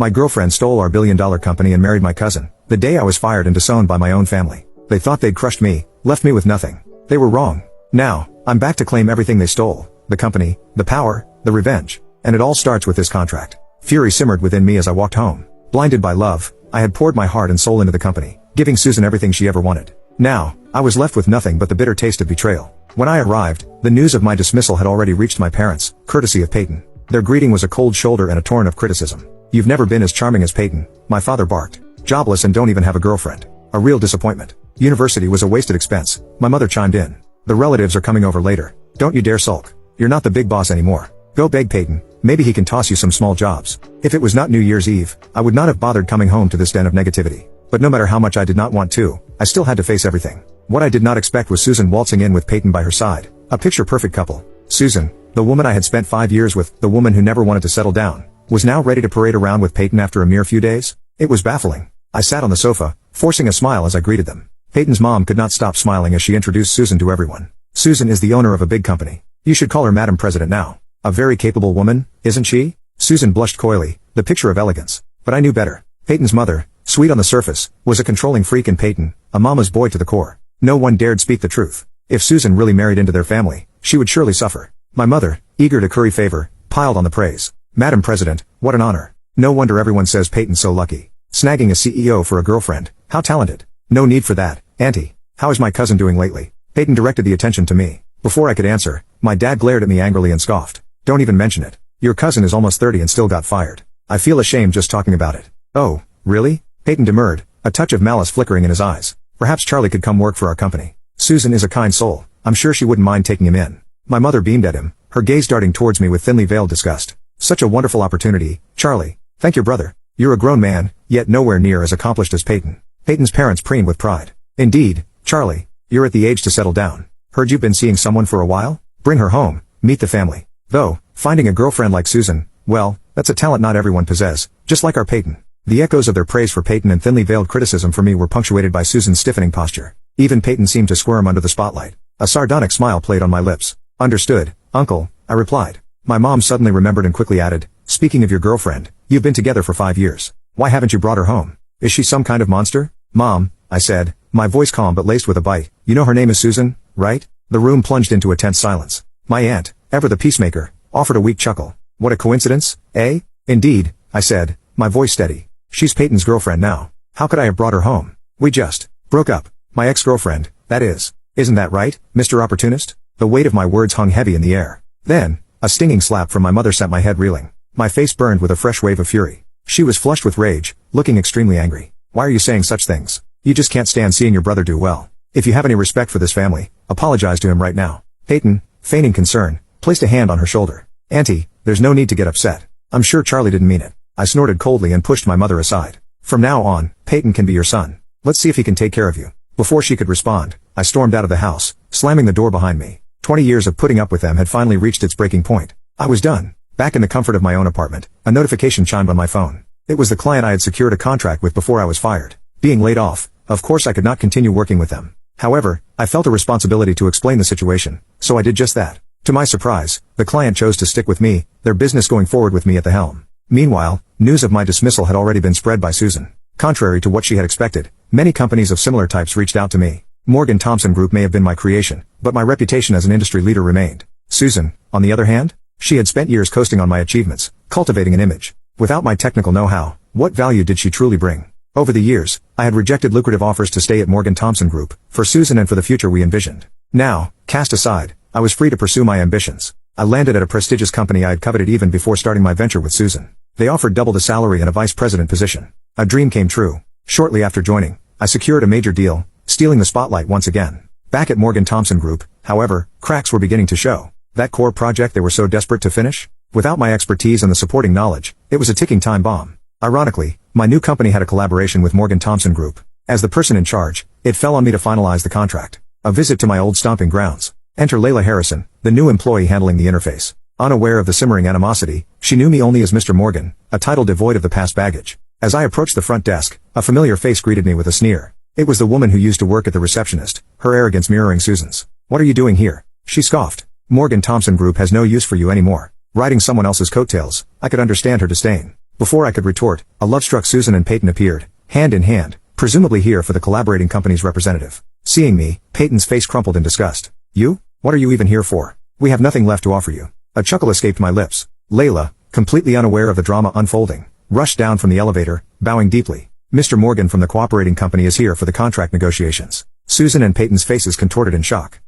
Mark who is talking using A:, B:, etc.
A: My girlfriend stole our billion-dollar company and married my cousin, the day I was fired and disowned by my own family. They thought they'd crushed me, left me with nothing. They were wrong. Now, I'm back to claim everything they stole. The company, the power, the revenge. And it all starts with this contract. Fury simmered within me as I walked home. Blinded by love, I had poured my heart and soul into the company, giving Susan everything she ever wanted. Now, I was left with nothing but the bitter taste of betrayal. When I arrived, the news of my dismissal had already reached my parents, courtesy of Peyton. Their greeting was a cold shoulder and a torrent of criticism. "You've never been as charming as Peyton," my father barked. "Jobless and don't even have a girlfriend. A real disappointment. University was a wasted expense," my mother chimed in. "The relatives are coming over later. Don't you dare sulk. You're not the big boss anymore. Go beg Peyton, maybe he can toss you some small jobs." If it was not New Year's Eve, I would not have bothered coming home to this den of negativity. But no matter how much I did not want to, I still had to face everything. What I did not expect was Susan waltzing in with Peyton by her side. A picture-perfect couple. Susan, the woman I had spent 5 years with, the woman who never wanted to settle down, was now ready to parade around with Peyton after a mere few days? It was baffling. I sat on the sofa, forcing a smile as I greeted them. Peyton's mom could not stop smiling as she introduced Susan to everyone. "Susan is the owner of a big company. You should call her Madam President now. A very capable woman, isn't she?" Susan blushed coyly, the picture of elegance. But I knew better. Peyton's mother, sweet on the surface, was a controlling freak, and Peyton, a mama's boy to the core. No one dared speak the truth. If Susan really married into their family, she would surely suffer. My mother, eager to curry favor, piled on the praise. "Madam President, what an honor. No wonder everyone says Peyton's so lucky. Snagging a CEO for a girlfriend, how talented." "No need for that, Auntie. How is my cousin doing lately?" Peyton directed the attention to me. Before I could answer, my dad glared at me angrily and scoffed. "Don't even mention it. Your cousin is almost 30 and still got fired. I feel ashamed just talking about it." "Oh, really?" Peyton demurred, a touch of malice flickering in his eyes. "Perhaps Charlie could come work for our company. Susan is a kind soul. I'm sure she wouldn't mind taking him in." My mother beamed at him, her gaze darting towards me with thinly veiled disgust. "Such a wonderful opportunity, Charlie. Thank your brother. You're a grown man, yet nowhere near as accomplished as Peyton." Peyton's parents preened with pride. "Indeed, Charlie. You're at the age to settle down. Heard you've been seeing someone for a while? Bring her home, meet the family." Though, finding a girlfriend like Susan, well, that's a talent not everyone possesses, just like our Peyton. The echoes of their praise for Peyton and thinly veiled criticism for me were punctuated by Susan's stiffening posture. Even Peyton seemed to squirm under the spotlight. A sardonic smile played on my lips. "Understood, Uncle," I replied. My mom suddenly remembered and quickly added, "Speaking of your girlfriend, you've been together for 5 years. Why haven't you brought her home? Is she some kind of monster?" "Mom," I said, my voice calm but laced with a bite, "you know her name is Susan, right?" The room plunged into a tense silence. My aunt, ever the peacemaker, offered a weak chuckle. "What a coincidence, eh?" "Indeed," I said, my voice steady. "She's Peyton's girlfriend now. How could I have brought her home? We just broke up. My ex-girlfriend, that is. Isn't that right, Mr. Opportunist?" The weight of my words hung heavy in the air. Then, a stinging slap from my mother sent my head reeling. My face burned with a fresh wave of fury. She was flushed with rage, looking extremely angry. "Why are you saying such things? You just can't stand seeing your brother do well. If you have any respect for this family, apologize to him right now." Peyton, feigning concern, placed a hand on her shoulder. "Auntie, there's no need to get upset. I'm sure Charlie didn't mean it." I snorted coldly and pushed my mother aside. "From now on, Peyton can be your son. Let's see if he can take care of you." Before she could respond, I stormed out of the house, slamming the door behind me. 20 years of putting up with them had finally reached its breaking point. I was done. Back in the comfort of my own apartment, a notification chimed on my phone. It was the client I had secured a contract with before I was fired. Being laid off, of course I could not continue working with them. However, I felt a responsibility to explain the situation, so I did just that. To my surprise, the client chose to stick with me, their business going forward with me at the helm. Meanwhile, news of my dismissal had already been spread by Susan. Contrary to what she had expected, many companies of similar types reached out to me. Morgan Thompson Group may have been my creation, but my reputation as an industry leader remained. Susan, on the other hand, she had spent years coasting on my achievements, cultivating an image. Without my technical know-how, what value did she truly bring? Over the years, I had rejected lucrative offers to stay at Morgan Thompson Group, for Susan and for the future we envisioned. Now, cast aside, I was free to pursue my ambitions. I landed at a prestigious company I had coveted even before starting my venture with Susan. They offered double the salary and a vice president position. A dream came true. Shortly after joining, I secured a major deal, stealing the spotlight once again. Back at Morgan Thompson Group, however, cracks were beginning to show. That core project they were so desperate to finish? Without my expertise and the supporting knowledge, it was a ticking time bomb. Ironically, my new company had a collaboration with Morgan Thompson Group. As the person in charge, it fell on me to finalize the contract. A visit to my old stomping grounds. Enter Layla Harrison, the new employee handling the interface. Unaware of the simmering animosity, she knew me only as Mr. Morgan, a title devoid of the past baggage. As I approached the front desk, a familiar face greeted me with a sneer. It was the woman who used to work at the receptionist, her arrogance mirroring Susan's. "What are you doing here?" she scoffed. "Morgan Thompson Group has no use for you anymore." Riding someone else's coattails, I could understand her disdain. Before I could retort, a love-struck Susan and Peyton appeared, hand in hand, presumably here for the collaborating company's representative. Seeing me, Peyton's face crumpled in disgust. You? What are you even here for? We have nothing left to offer you. A chuckle escaped my lips. Layla, completely unaware of the drama unfolding, rushed down from the elevator, bowing deeply. Mr. Morgan from the cooperating company is here for the contract negotiations. Susan and Peyton's faces contorted in shock.